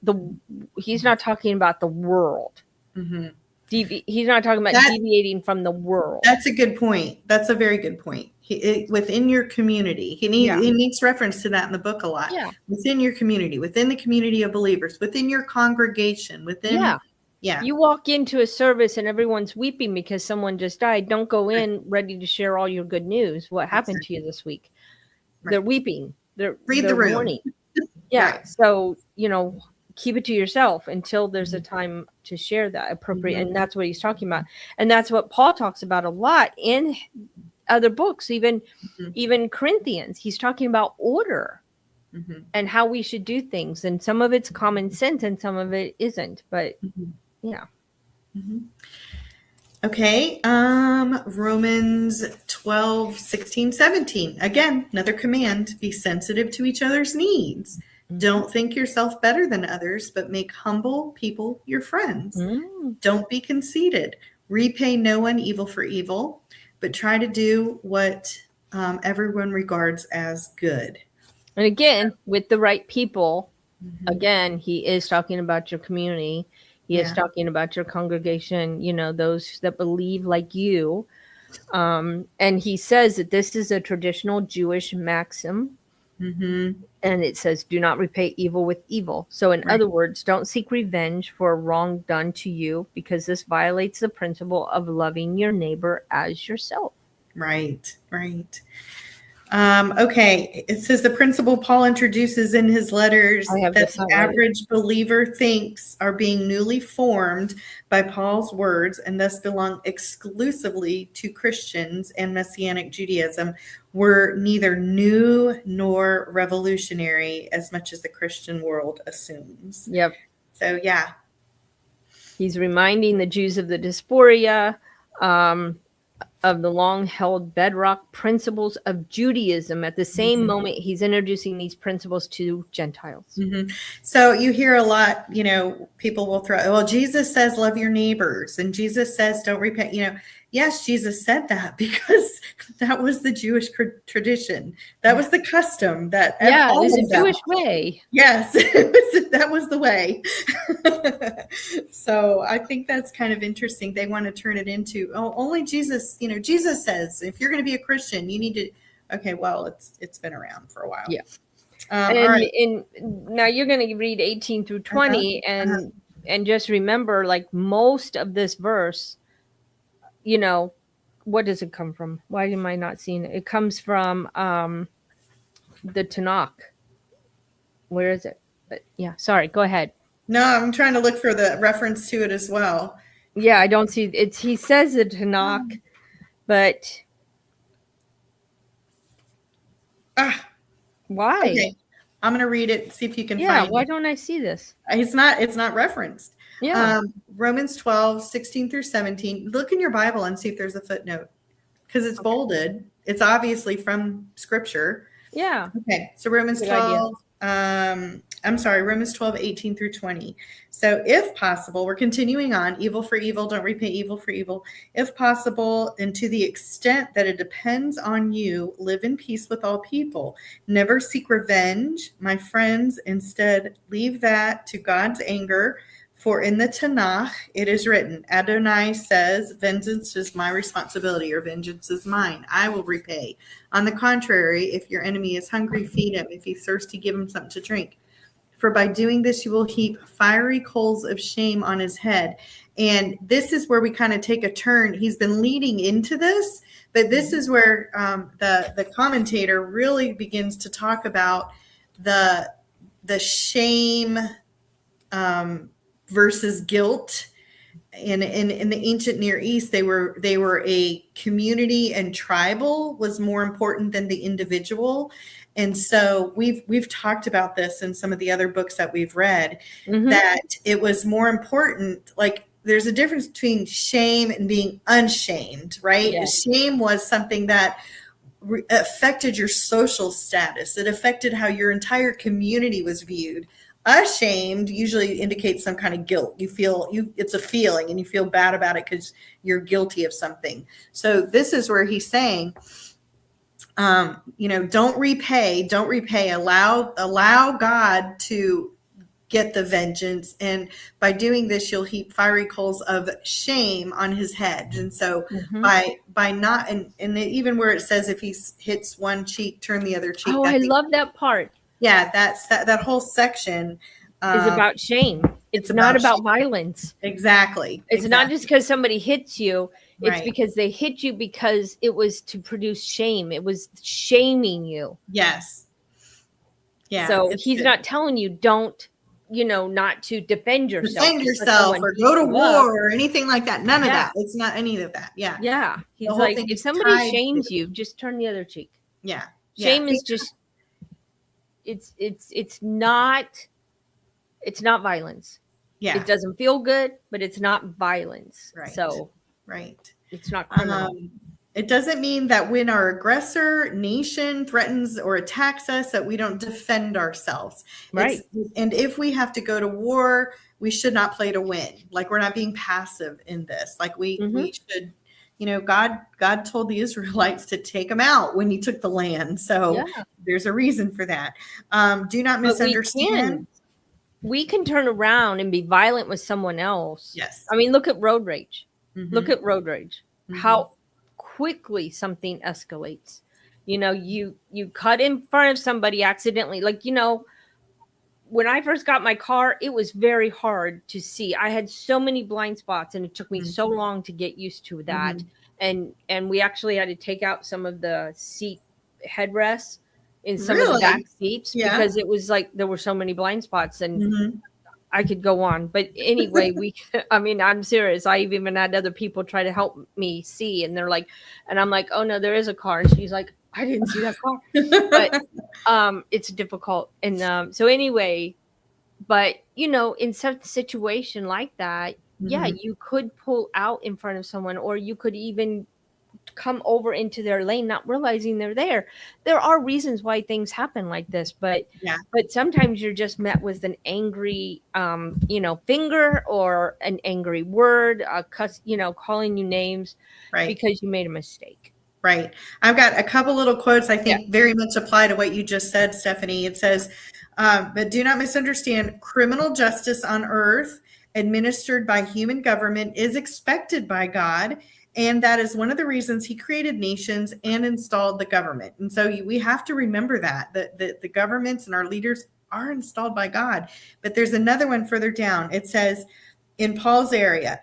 he's not talking about the world. Mm-hmm. He's not talking about deviating from the world. That's a good point. That's a very good point. Within your community, he makes reference to that in the book a lot. Yeah. Within your community, within the community of believers, within your congregation, within You walk into a service and everyone's weeping because someone just died. Don't go in ready to share all your good news. What happened to you this week? Right. They're weeping. Read the room. Mourning. Yeah. Right. So, keep it to yourself until there's a time to share that appropriate. And that's what he's talking about. And that's what Paul talks about a lot in other books, even Corinthians. He's talking about order and how we should do things. And some of it's common sense and some of it isn't. But yeah. Okay. Romans 12, 16, 17. Again, another command, be sensitive to each other's needs. Don't think yourself better than others, but make humble people your friends. Don't be conceited. Repay no one evil for evil, but try to do what everyone regards as good. And again, with the right people, again, he is talking about your community. He is talking about your congregation, those that believe like you. And he says that this is a traditional Jewish maxim. And it says, do not repay evil with evil. So in other words, don't seek revenge for a wrong done to you, because this violates the principle of loving your neighbor as yourself. Right. Okay. It says the principle Paul introduces in his letters that the average believer thinks are being newly formed by Paul's words and thus belong exclusively to Christians and Messianic Judaism were neither new nor revolutionary as much as the Christian world assumes. Yep. So, yeah. He's reminding the Jews of the dysphoria, of the long-held bedrock principles of Judaism. At the same moment, he's introducing these principles to Gentiles. So you hear a lot, people will throw, well, Jesus says, love your neighbors. And Jesus says, don't repent. Yes, Jesus said that because that was the Jewish tradition. That was the custom. It was a Jewish way. Yes, that was the way. So I think that's kind of interesting. They want to turn it into, only Jesus, Jesus says, if you're going to be a Christian, you need to, okay, well, it's been around for a while. Yeah. And now you're going to read 18 through 20 and just remember, like, most of this verse, what does it come from? Why am I not seeing it? It comes from the Tanakh. Where is it? But yeah, sorry, go ahead. No, I'm trying to look for the reference to it as well. Yeah, I don't see it. He says the Tanakh, but why? Okay. I'm going to read it, see if you can find it. Yeah, why don't I see this? It's not referenced. Yeah. Romans 12, 16 through 17. Look in your Bible and see if there's a footnote because it's bolded. It's obviously from scripture. Yeah. Okay. So Romans 12, Romans 12, 18 through 20. So if possible, we're continuing on, evil for evil, don't repay evil for evil. If possible, and to the extent that it depends on you, live in peace with all people. Never seek revenge, my friends. Instead, leave that to God's anger. For in the Tanakh, it is written, Adonai says, vengeance is my responsibility, or vengeance is mine. I will repay. On the contrary, if your enemy is hungry, feed him. If he's thirsty, give him something to drink. For by doing this, you will heap fiery coals of shame on his head. And this is where we kind of take a turn. He's been leading into this, but this is where the commentator really begins to talk about the shame versus guilt. In the ancient Near East, they were a community, and tribal was more important than the individual. And so we've talked about this in some of the other books that we've read, that it was more important. Like, there's a difference between shame and being unshamed, right? Yes. Shame was something that affected your social status. It affected how your entire community was viewed. Ashamed usually indicates some kind of guilt. It's a feeling, and you feel bad about it because you're guilty of something. So this is where he's saying, don't repay. Allow God to get the vengeance. And by doing this, you'll heap fiery coals of shame on his head. And so by not, and even where it says, if he hits one cheek, turn the other cheek. Oh, I love that part. Yeah, that whole section is about shame. It's not about violence. Exactly. It's not just because somebody hits you. It's because they hit you because it was to produce shame. It was shaming you. Yes. Yeah. So he's not telling you not to defend yourself. Defend yourself or go to war or anything like that. None of that. It's not any of that. Yeah. Yeah. He's like, if somebody shames you, just turn the other cheek. Yeah. Shame is just, it's not violence. Yeah. It doesn't feel good, but it's not violence. Right. So it's not criminal. It doesn't mean that when our aggressor nation threatens or attacks us, that we don't defend ourselves. Right. And if we have to go to war, we should not play to win. Like, we're not being passive in this. Like, we should, God told the Israelites to take them out when he took the land. So there's a reason for that. Do not misunderstand. We can turn around and be violent with someone else. Yes. I mean, look at road rage. Look at road rage. How quickly something escalates. You cut in front of somebody accidentally. Like, when I first got my car, it was very hard to see. I had so many blind spots, and it took me so long to get used to that. And we actually had to take out some of the seat headrests in some of the back seats because it was like there were so many blind spots, and I could go on. But anyway, I'm serious. I even had other people try to help me see, and they're like, and I'm like, oh no, there is a car. And she's like, I didn't see that car. But it's difficult. And so anyway, but in such a situation like that, you could pull out in front of someone, or you could even come over into their lane, not realizing they're there. There are reasons why things happen like this, but sometimes you're just met with an angry, finger or an angry word, a cuss, calling you names because you made a mistake. Right. I've got a couple little quotes I think very much apply to what you just said, Stephanie. It says, but do not misunderstand, criminal justice on earth administered by human government is expected by God. And that is one of the reasons he created nations and installed the government. And so we have to remember that the governments and our leaders are installed by God. But there's another one further down. It says, in Paul's era,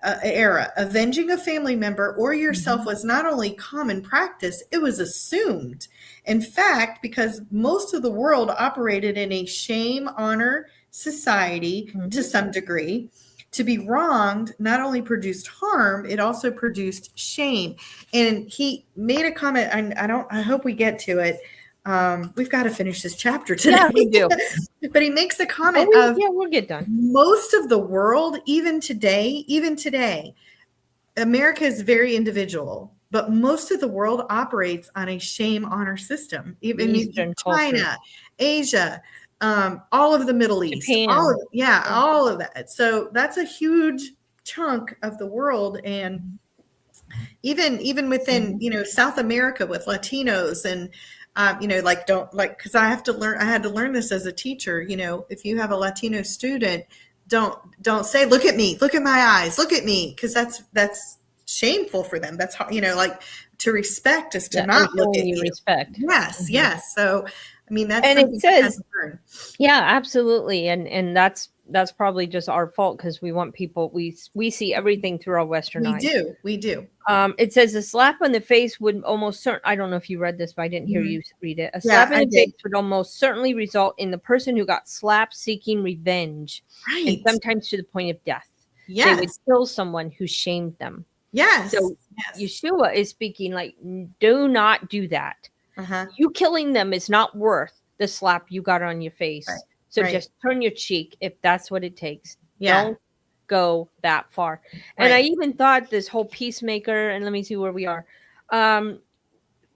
avenging a family member or yourself was not only common practice, it was assumed. In fact, because most of the world operated in a shame-honor society to some degree, to be wronged not only produced harm, it also produced shame. And he made a comment, I hope we get to it. We've got to finish this chapter today. Yeah, we do. But he makes a comment we'll get done. Most of the world, even today, America is very individual, but most of the world operates on a shame honor system. Even in China, Asia, all of the Middle East, all of that. So that's a huge chunk of the world. And even within, South America with Latinos and, because I had to learn this as a teacher, if you have a Latino student, don't say, look at me, look at my eyes, look at me. Cause that's shameful for them. That's how, to respect is to not look at you. Respect. Yes. So, that's, and it says, yeah, absolutely. And that's that's probably just our fault because we want people, we see everything through our Western eyes. We do. It says a slap on the face would almost certainly, I don't know if you read this, but I didn't hear you read it. A slap in the face would almost certainly result in the person who got slapped seeking revenge, and sometimes to the point of death. They would kill someone who shamed them. So Yeshua is speaking like, do not do that. You killing them is not worth the slap you got on your face. So just turn your cheek if that's what it takes. Don't go that far. And I even thought this whole peacemaker, and let me see where we are.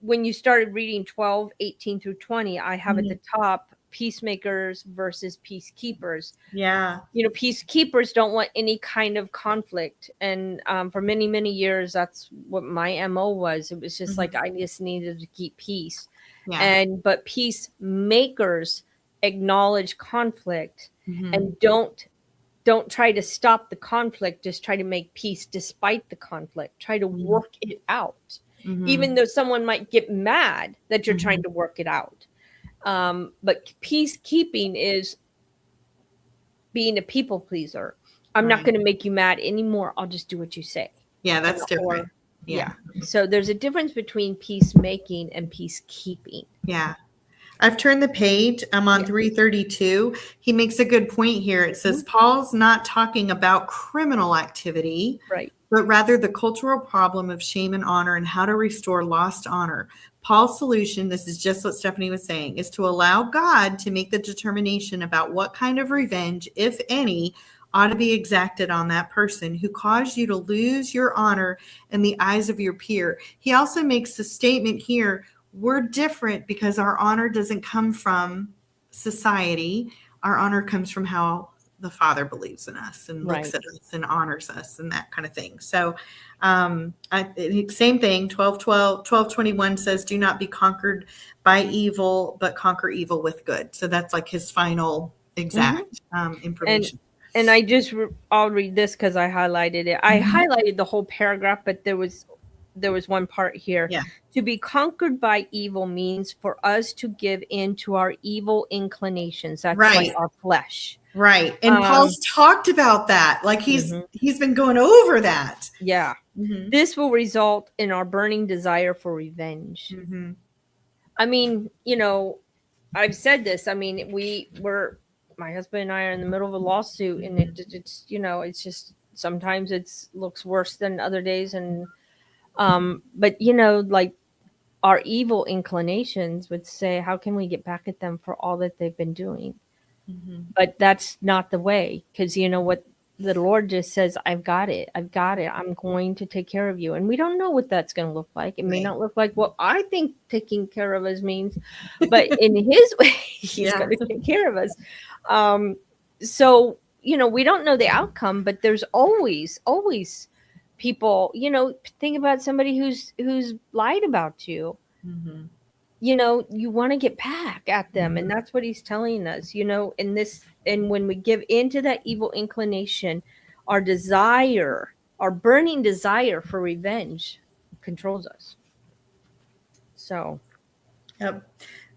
When you started reading 12:18 through 20, I have at the top peacemakers versus peacekeepers. Peacekeepers don't want any kind of conflict. And for many, many years, that's what my MO was. It was just like, I just needed to keep peace. But peacemakers acknowledge conflict and don't try to stop the conflict, just try to make peace despite the conflict. Try to work it out, even though someone might get mad that you're trying to work it out. But peacekeeping is being a people pleaser. I'm not going to make you mad anymore. I'll just do what you say. That's different. So there's a difference between peacemaking and peacekeeping. I've turned the page. I'm on 332. He makes a good point here. It says Paul's not talking about criminal activity, but rather the cultural problem of shame and honor and how to restore lost honor. Paul's solution, this is just what Stephanie was saying, is to allow God to make the determination about what kind of revenge, if any, ought to be exacted on that person who caused you to lose your honor in the eyes of your peer. He also makes the statement here, we're different because our honor doesn't come from society. Our honor comes from how the Father believes in us and looks at us and honors us and that kind of thing. So same thing, 12:21 says, do not be conquered by evil, but conquer evil with good. So that's like his final exact information. And I'll read this because I highlighted it. I highlighted the whole paragraph, but there was one part here. To be conquered by evil means for us to give in to our evil inclinations. That's like our flesh. And Paul's talked about that. Like he's been going over that. This will result in our burning desire for revenge. I mean, I've said this. I mean, my husband and I are in the middle of a lawsuit, and it's it's just sometimes looks worse than other days. And but like our evil inclinations would say, how can we get back at them for all that they've been doing? But that's not the way, because what the Lord just says, I've got it. I'm going to take care of you. And we don't know what that's going to look like. It may not look like what I think taking care of us means, but in his way, he's going to take care of us. So, we don't know the outcome, but there's always people, think about somebody who's lied about you. You want to get back at them. And that's what he's telling us, and when we give into that evil inclination, our burning desire for revenge controls us. So.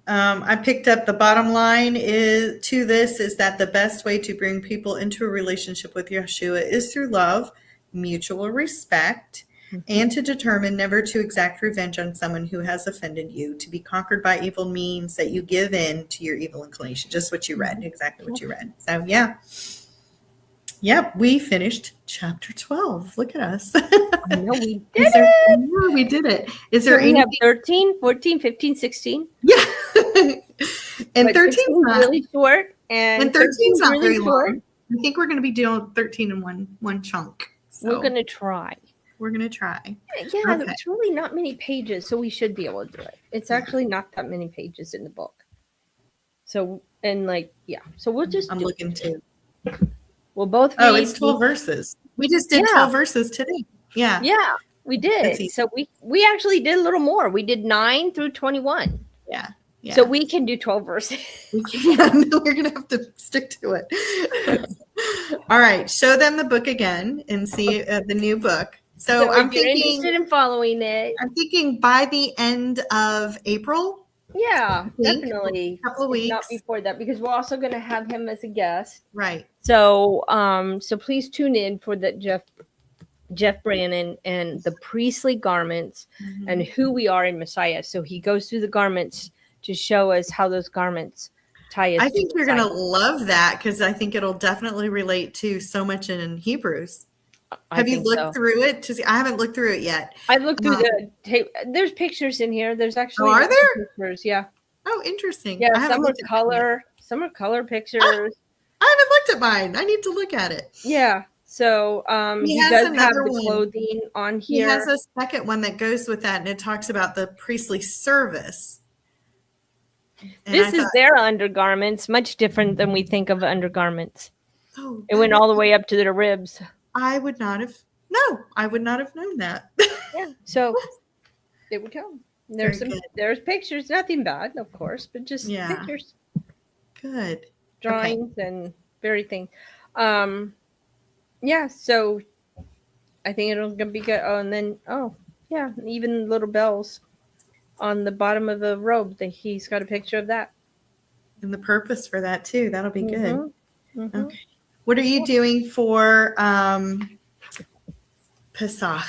I picked up the bottom line is that the best way to bring people into a relationship with Yeshua is through love, mutual respect, and to determine never to exact revenge on someone who has offended you. To be conquered by evil means that you give in to your evil inclination. Just what you read, exactly what you read. So, we finished chapter 12. Look at us. I know we did it. We did it. Is there we have 13, 14, 15, 16? Yeah. And 13 is really short. And 13 is not really long. I think we're going to be doing 13 in one chunk. So. We're going to try. It's really not many pages, so we should be able to do it. It's actually not that many pages in the book. So, so we'll just I'm looking too. We'll both read. Oh, it's 12 verses. We just did 12 verses today. Yeah, we did. So we actually did a little more. We did 9 through 21. Yeah. So we can do 12 verses. We can. We're going to have to stick to it. All right. Show them the book again and see the new book. So I'm interested in following it. I'm thinking by the end of April, Yeah, I think. definitely. A couple of If not weeks. before that, because we're also going to have him as a guest. Right. So, so please tune in for that Jeff Brannon and the priestly garments and who we are in Messiah. So he goes through the garments to show us how those garments tie us. I think to you're going to Messiah. love that because I think it'll definitely relate to so much in Hebrews. Have you looked through it? I haven't looked through it yet. I looked through the tape. There's pictures in here. There's actually are there pictures? Yeah. Oh, interesting. Yeah, some are color. Some are color pictures. I haven't looked at mine. I need to look at it. Yeah. So he does have the clothing on here. He has a second one that goes with that, and it talks about the priestly service. And this is their undergarments, much different than we think of undergarments. Oh, it went all the way up to their ribs. I would not have known that. Yeah. So there we go. There's pictures, nothing bad, of course, but just pictures. Good. Drawings and everything. Yeah, so I think it'll be good. Oh, and then even little bells on the bottom of the robe. He's got a picture of that. And the purpose for that too. That'll be good. Mm-hmm. Okay. What are you doing for Pesach?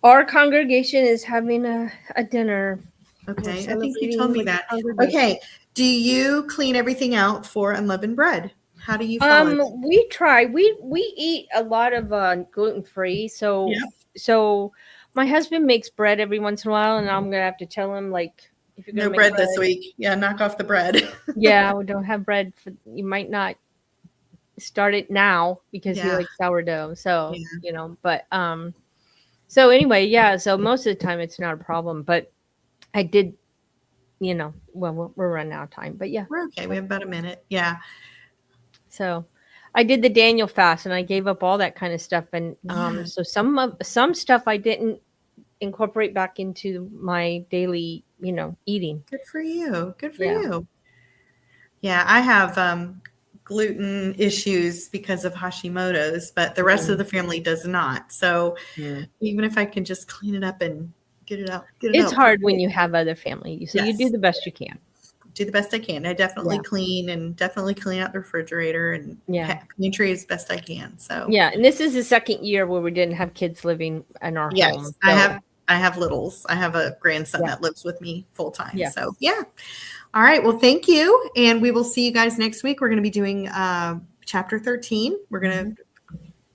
Our congregation is having a dinner. Okay, I think you told me that. Okay, do you clean everything out for unleavened bread? How do you follow? We try. We eat a lot of gluten-free. So my husband makes bread every once in a while, and I'm gonna have to tell him, like, if you're gonna make bread this week, knock off the bread. Yeah, we don't have bread. You might not start it now because you like sourdough. So but so anyway, so most of the time it's not a problem. But I did, we're running out of time. But yeah, we're okay. We have about a minute. Yeah. So I did the Daniel fast, and I gave up all that kind of stuff. And so some stuff I didn't incorporate back into my daily, eating. Good for you. Good for you. Yeah, I have gluten issues because of Hashimoto's, but the rest of the family does not. So even if I can just clean it up and get it out. It's hard when you have other family. So you do the best you can. Do the best I can. I definitely clean out the refrigerator and pantry as best I can. So and this is the second year where we didn't have kids living in our home. So. I have littles. I have a grandson that lives with me full time. Yeah. So all right. Well, thank you, and we will see you guys next week. We're going to be doing chapter 13. We're going to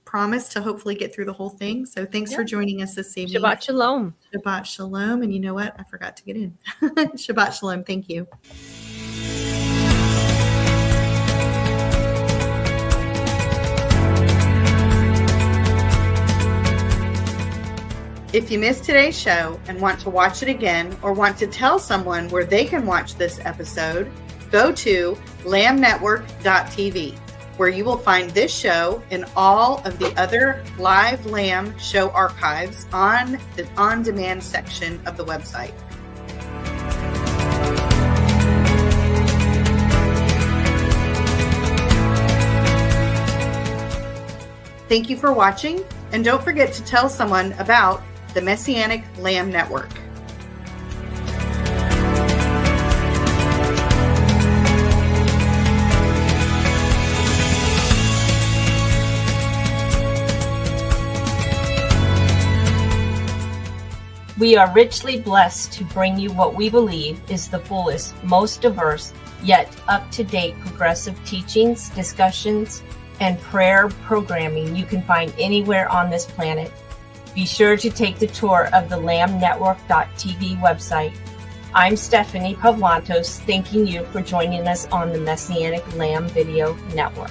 promise to hopefully get through the whole thing. So thanks for joining us this evening. Shabbat Shalom. Shabbat Shalom. And you know what? I forgot to get in. Shabbat Shalom. Thank you. If you missed today's show and want to watch it again or want to tell someone where they can watch this episode, go to lambnetwork.tv, where you will find this show and all of the other live Lamb show archives on the on-demand section of the website. Thank you for watching, and don't forget to tell someone about the Messianic Lamb Network. We are richly blessed to bring you what we believe is the fullest, most diverse, yet up-to-date progressive teachings, discussions, and prayer programming you can find anywhere on this planet. Be sure to take the tour of the lambnetwork.tv website. I'm Stephanie Pavlantos, thanking you for joining us on the Messianic Lamb Video Network.